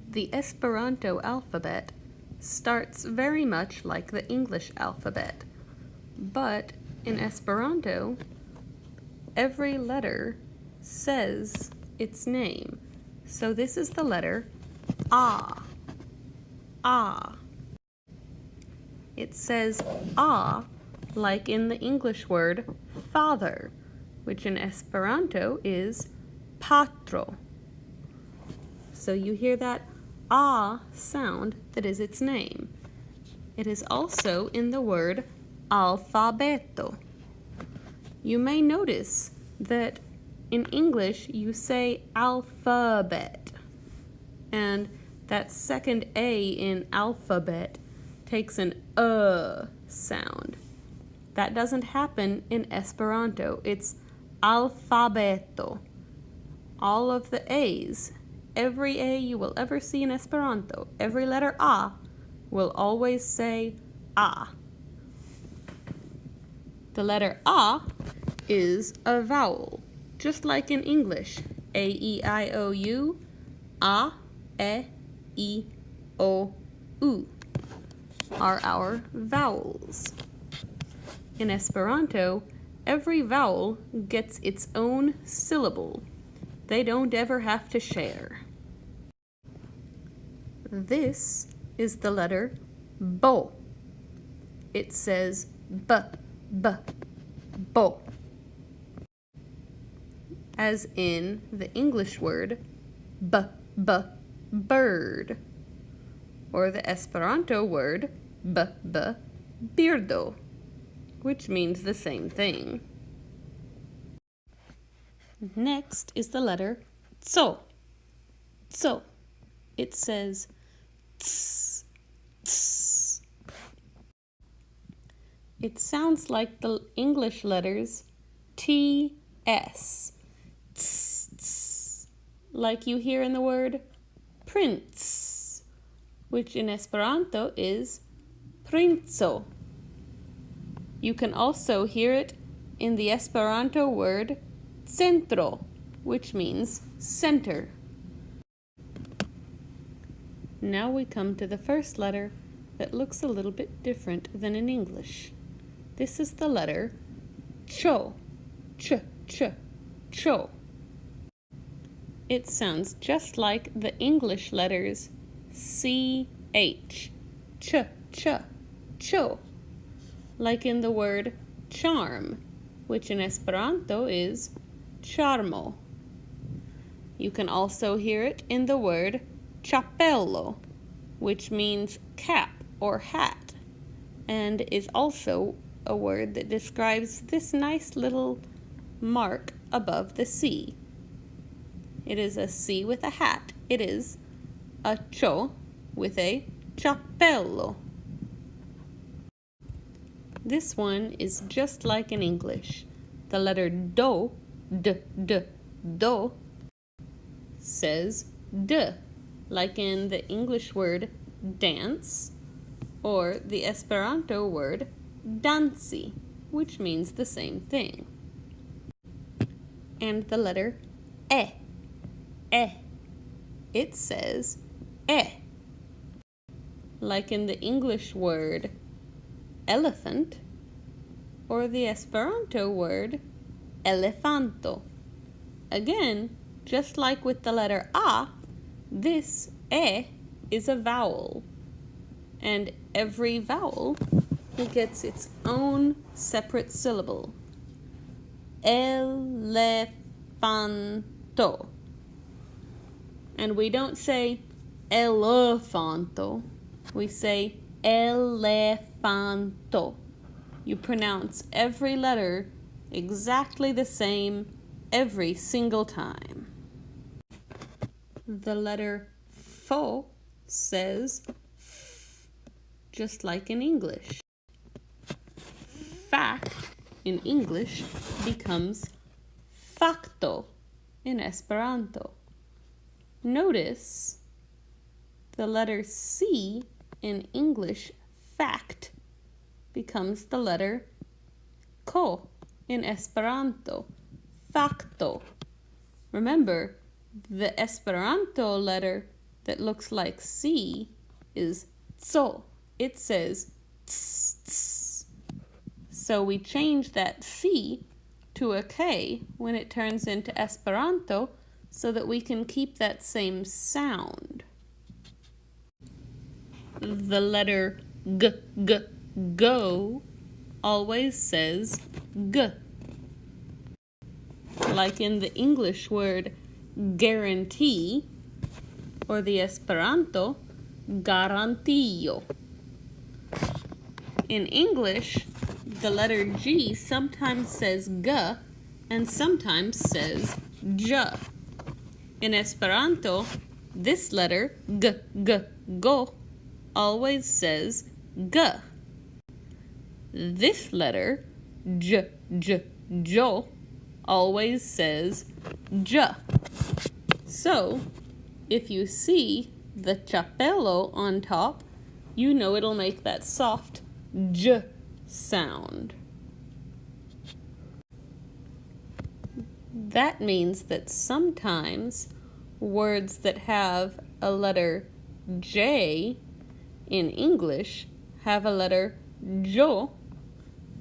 The Esperanto alphabet starts very much like the English alphabet, but in Esperanto, every letter says its name. So this is the letter A. A. It says A like in the English word father, which in Esperanto is Patro. So you hear that A sound that is its name. It is also in the word alfabeto. You may notice that in English you say alphabet, and that second A in alphabet takes an sound. That doesn't happen in Esperanto. It's alfabeto. All of the A's, every A you will ever see in Esperanto, every letter A will always say A. The letter A is a vowel, just like in English. A, E, I, O, U, A, E, I, O, U are our vowels. In Esperanto, every vowel gets its own syllable. They don't ever have to share. This is the letter bo. It says b, b, bo. As in the English word b, b, bird, or the Esperanto word b, b, birdo, which means the same thing. Next is the letter tso. Tso. It says ts, ts. It sounds like the English letters T, S. Ts, ts. Like you hear in the word prince, which in Esperanto is princo. You can also hear it in the Esperanto word centro, which means center. Now we come to the first letter that looks a little bit different than in English. This is the letter cho. Ch, ch, cho. It sounds just like the English letters C-H. Ch, ch, cho. Like in the word charm, which in Esperanto is Ĉarmo. You can also hear it in the word ĉapelo, which means cap or hat, and is also a word that describes this nice little mark above the C. It is a C with a hat. It is a cho with a ĉapelo. This one is just like in English. The letter do, d, d, do, says d, like in the English word dance, or the Esperanto word danci, which means the same thing. And the letter e. It says e, like in the English word elephant, or the Esperanto word elefanto. Again, just like with the letter A, this e is a vowel, and every vowel gets its own separate syllable. Elefanto. And we don't say elefanto, we say elefanto. You pronounce every letter exactly the same every single time. The letter fo says f, just like in English. Fact in English becomes facto in Esperanto. Notice the letter C in English, fact, becomes the letter ko in Esperanto, facto. Remember, the Esperanto letter, that looks like C is tso. It says ts, ts. So we change that C to a K when it turns into Esperanto so that we can keep that same sound. The letter G, G, go always says G. Like in the English word guarantee, or the Esperanto garantillo. In English, the letter G sometimes says G and sometimes says J. In Esperanto, this letter G, G, go always says G. This letter J, J, jo always says J. So, if you see the chapello on top, you know it'll make that soft J sound. That means that sometimes words that have a letter J in English have a letter jo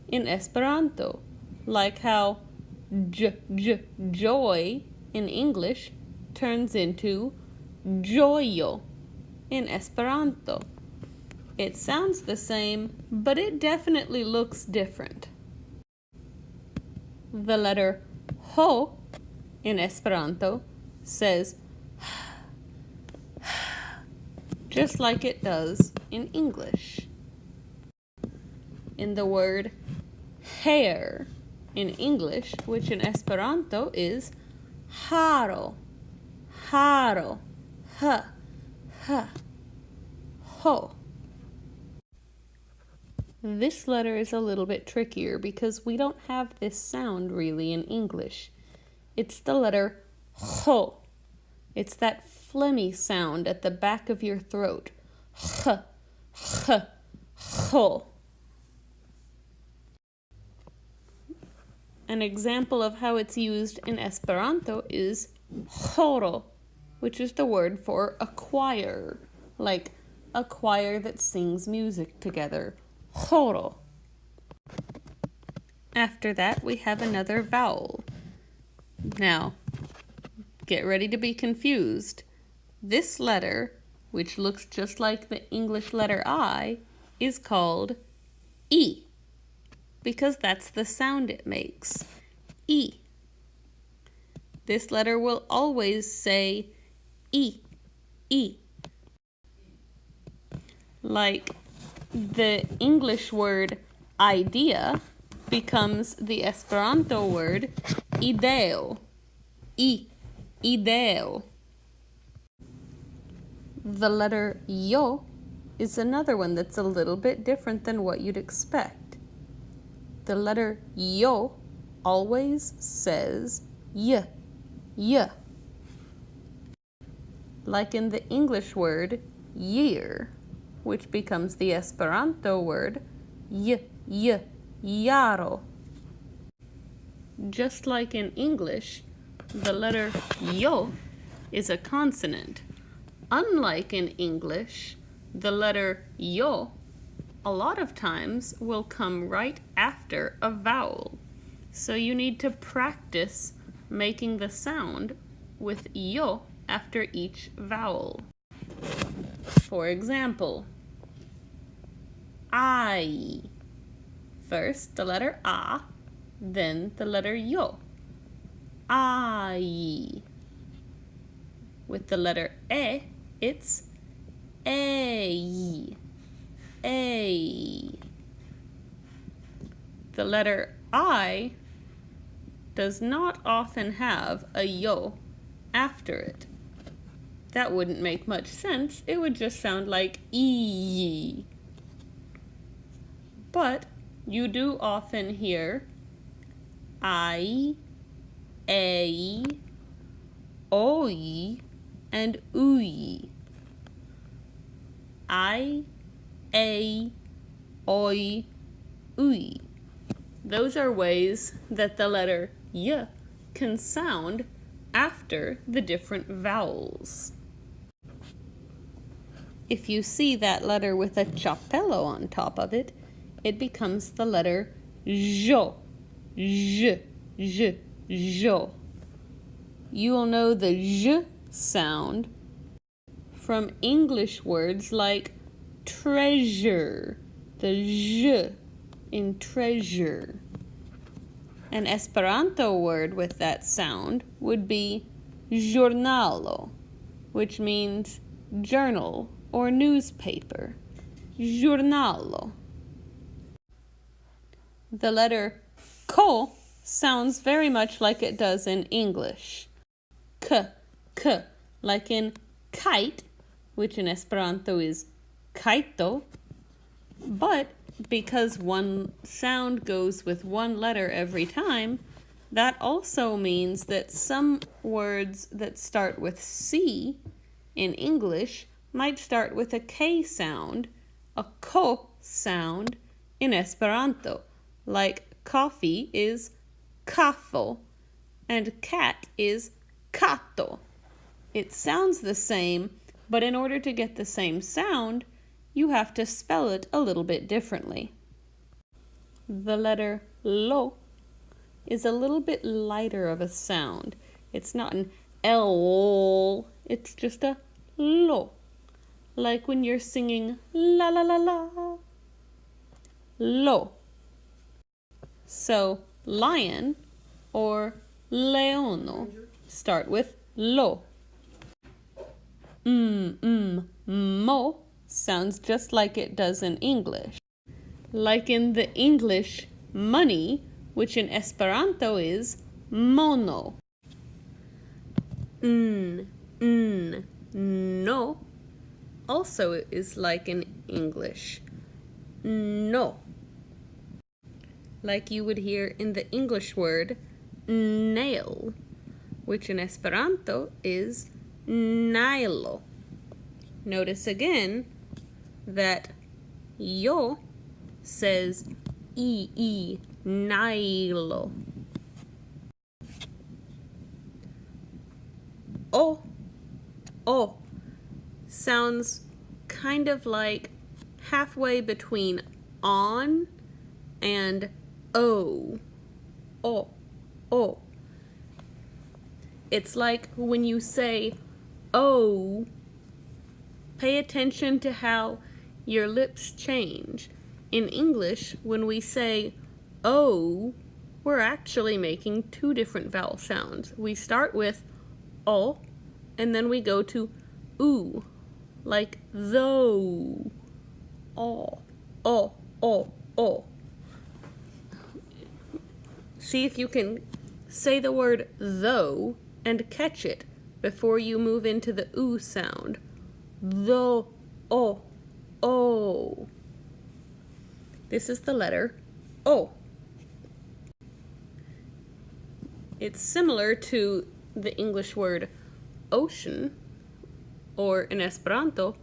in Esperanto, like how joy in English turns into joyo in Esperanto. It sounds the same, but it definitely looks different. The letter ho in Esperanto says just like it does in English. In the word hair in English, which in Esperanto is Haro, Haro, ha, ha, ho. This letter is a little bit trickier because we don't have this sound really in English. It's the letter ho. It's that phlegmy sound at the back of your throat. H, h, ho. An example of how it's used in Esperanto is Jaro, which is the word for a choir, like a choir that sings music together. Jaro. After that, we have another vowel. Now, get ready to be confused. This letter, which looks just like the English letter I, is called E, because that's the sound it makes. E. This letter will always say E, E. Like the English word idea becomes the Esperanto word ideo. Ideo. The letter yo is another one that's a little bit different than what you'd expect. The letter yo always says y, y. Like in the English word year, which becomes the Esperanto word Jaro. Just like in English, the letter yo is a consonant. Unlike in English, the letter yo a lot of times will come right after a vowel. So you need to practice making the sound with yo after each vowel. For example, I. First the letter A, then the letter yo. I. With the letter E, it's A. A. The letter I does not often have a yo after it. That wouldn't make much sense. It would just sound like E. But you do often hear I, A, Oi, and Ui. I, A, Oi, Ui. Those are ways that the letter Y can sound after the different vowels. If you see that letter with a chapello on top of it, it becomes the letter jo. J, j, jo. You will know the j sound from English words like treasure, the j in treasure. An Esperanto word with that sound would be jornalo, which means journal or newspaper. Jornalo. The letter ko sounds very much like it does in English. K, k, like in kite, which in Esperanto is kajto, but because one sound goes with one letter every time, that also means that some words that start with C in English might start with a K sound, a ko sound in Esperanto, like coffee is kafo and cat is kato. It sounds the same, but in order to get the same sound, you have to spell it a little bit differently. The letter lo is a little bit lighter of a sound. It's not an L, it's just a lo, like when you're singing la la la la. Lo. So lion or Leono start with lo. Mo sounds just like it does in English. Like in the English money, which in Esperanto is mono. No also is like in English. No. Like you would hear in the English word nail, which in Esperanto is nailo. Notice again that yo says nailo. O sounds kind of like halfway between on and o. O. It's like when you say oh, pay attention to how your lips change. In English, when we say oh, we're actually making two different vowel sounds. We start with o, and then we go to oo, like though. O. See if you can say the word though and catch it before you move into the oo sound. Though, o. This is the letter O. It's similar to the English word ocean, or in Esperanto,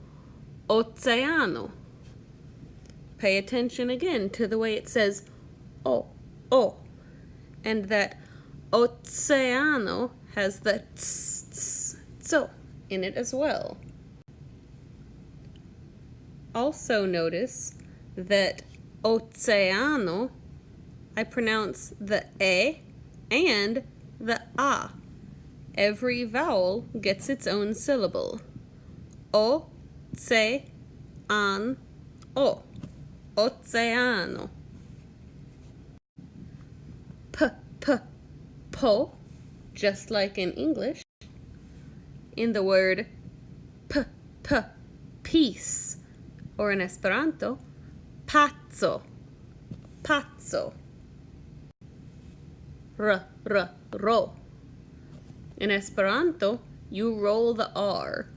Oceano. Pay attention again to the way it says O, and that Oceano has the tso in it as well. Also notice that Oceano, I pronounce the E and the A. Every vowel gets its own syllable. O, ce, an, o. Oceano. Po, just like in English. In the word peace, or in Esperanto, pazzo. Ro. In Esperanto, you roll the R.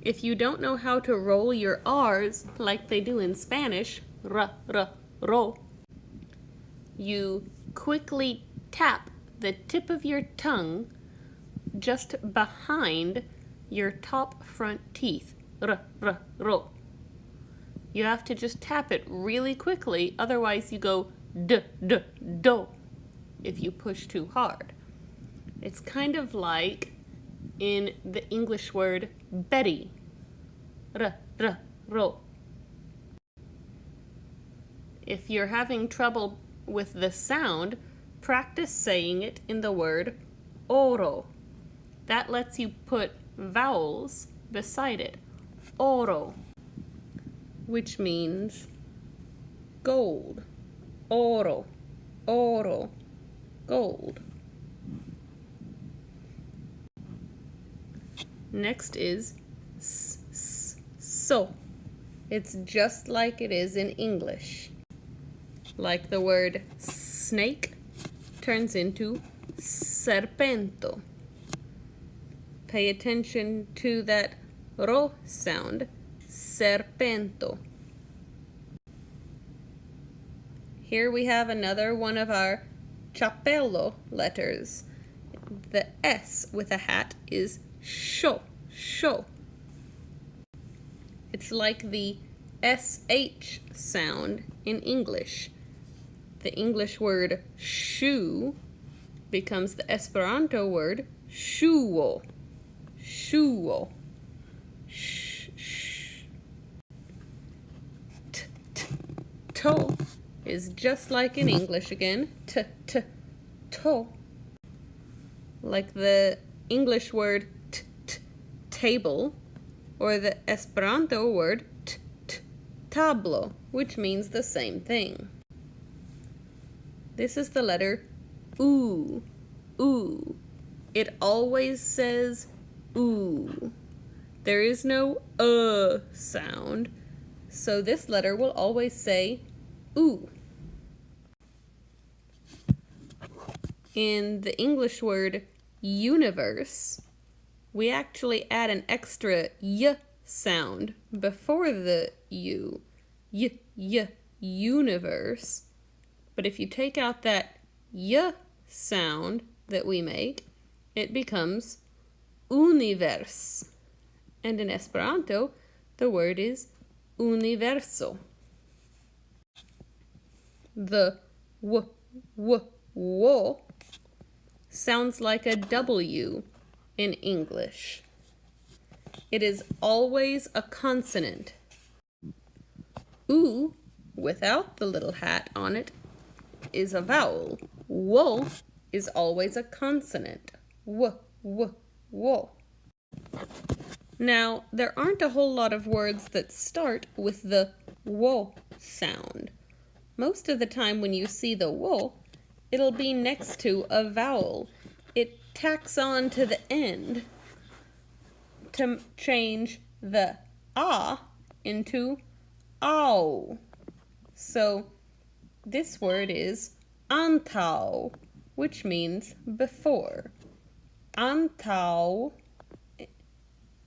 If you don't know how to roll your R's like they do in Spanish, ro, you quickly tap the tip of your tongue just behind your top front teeth. Ro. You have to just tap it really quickly, otherwise you go do if you push too hard. It's kind of like in the English word Betty. ro. If you're having trouble with the sound, practice saying it in the word oro. That lets you put vowels beside it. Oro, which means gold. Oro, oro, gold. Next is so. It's just like it is in English. Like the word snake turns into serpento. Pay attention to that ro sound, serpento. Here we have another one of our chapello letters. The S with a hat is sho. It's like the SH sound in English. The English word shoe becomes the Esperanto word shuo. Shuo. To is just like in English again. To. Like the English word table, or the Esperanto word tablo, which means the same thing. This is the letter oo. It always says oo. There is no sound, so this letter will always say oo. In the English word universe, we actually add an extra y sound before the u. Universe. But if you take out that y sound that we make, it becomes universe. And in Esperanto, the word is universo. The wo sounds like a W in English. It is always a consonant. Oo, without the little hat on it, is a vowel. Wo is always a consonant. Wo. Now, there aren't a whole lot of words that start with the wo sound. Most of the time when you see the wo, it'll be next to a vowel. It tacks on to the end to change the ah into ow. So this word is antau, which means before. Antau.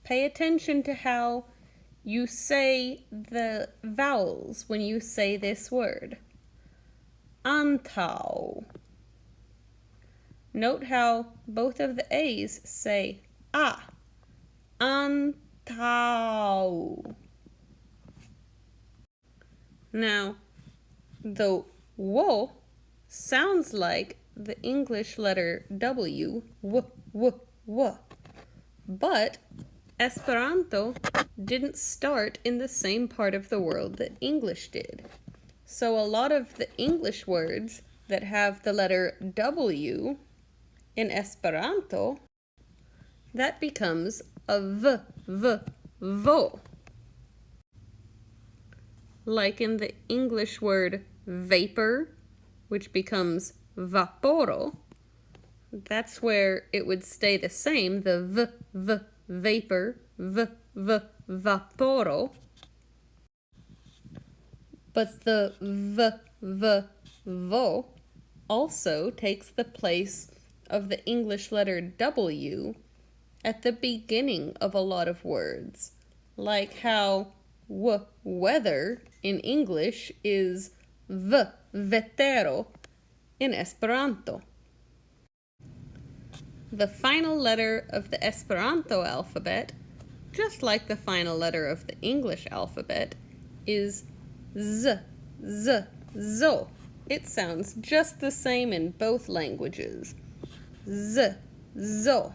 Pay attention to how you say the vowels when you say this word. Antau. Note how both of the A's say ah. Antau. Now, the wo sounds like the English letter W, w. But Esperanto didn't start in the same part of the world that English did. So a lot of the English words that have the letter W in Esperanto, that becomes a vo. Like in the English word vapor, which becomes vaporo, that's where it would stay the same, the vapor, vaporo. But the vo also takes the place of the English letter W at the beginning of a lot of words, like how weather in English is vetero in Esperanto. The final letter of the Esperanto alphabet, just like the final letter of the English alphabet, is z. Zo. It sounds just the same in both languages. Zo.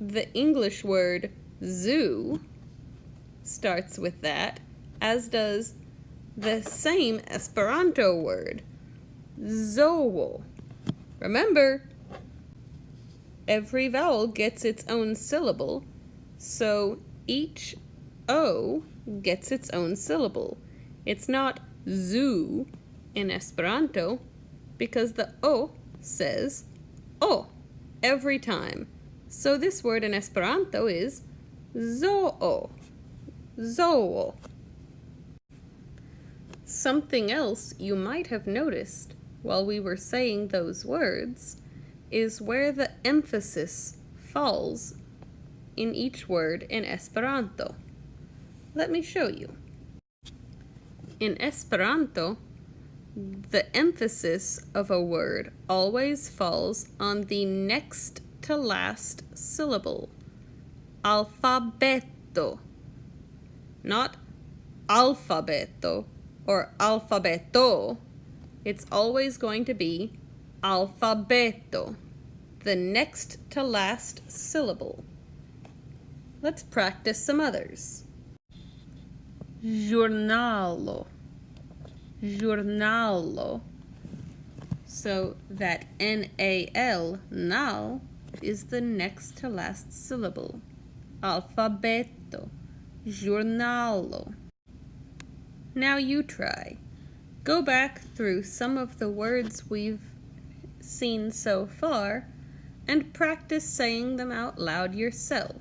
The English word Zoo starts with that, as does the same Esperanto word, zoo. Remember, every vowel gets its own syllable, so each O gets its own syllable. It's not zoo in Esperanto because the O says O every time. So this word in Esperanto is zoo. Zoo. Something else you might have noticed while we were saying those words is where the emphasis falls in each word in Esperanto. Let me show you. In Esperanto, the emphasis of a word always falls on the next to last syllable. Alfabeto. Not alfabeto or alfabeto. It's always going to be alfabeto, the next to last syllable. Let's practice some others. Giornalo. Giornalo. So that N-A-L, nal, is the next to last syllable. Alfabeto. Giornalo. Now you try. Go back through some of the words we've seen so far and practice saying them out loud yourself.